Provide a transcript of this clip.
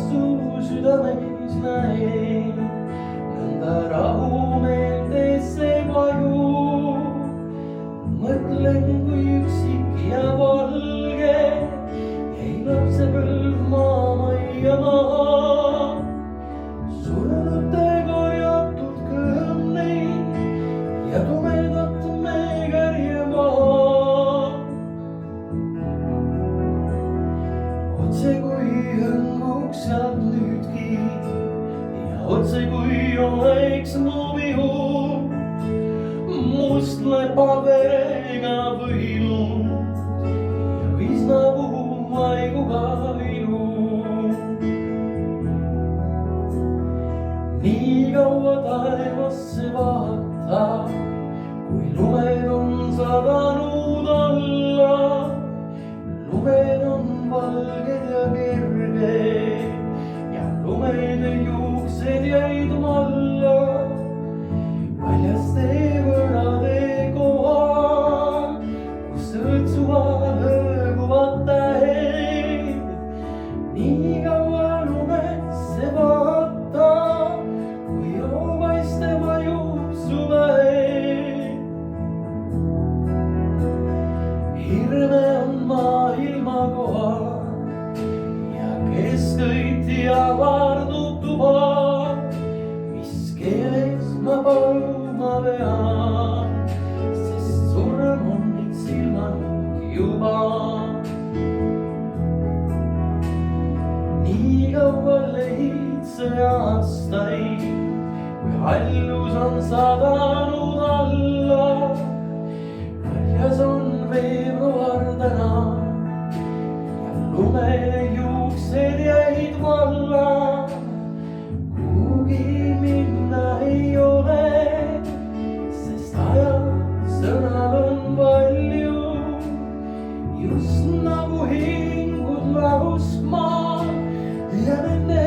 su südameis näen, nõnda rahumeeltesse vaju. Mõtlen, kui üksik ja valge jäi lapsepõlv maamajja maha. Surnute korjatud kõõmneid ja tumedat meekärje maha. Otse kui hõnguks sealt nüüdki ja otse kui oleks mu vihu. Must lepaverega võinud ja visnavu maiguga ilu. Nii kaua taevasse vaata, kui lumed on sadanud alla. Lumed on valged ja kerged ja lumede juuksed jäid alla. Väljaste võrade kohal, kus õõtsuvad hõõguvad tähed. Nii kaua lumesse vaata, kui auvaiste vajub su pähe. Hirme on maailma kohal ja keskkõitja vardub tuba. Mis keeles ma paluma pean, sest surm on mind silmanud juba. Nii kaua leidse aastaid, kui hallus on sadanud alla. Väljas on veebruar täna ja lumede juuksed jäid valla. Kuhugi minna ei ole, sest sõnal on palju. Just nagu hingud lausmaa ja nende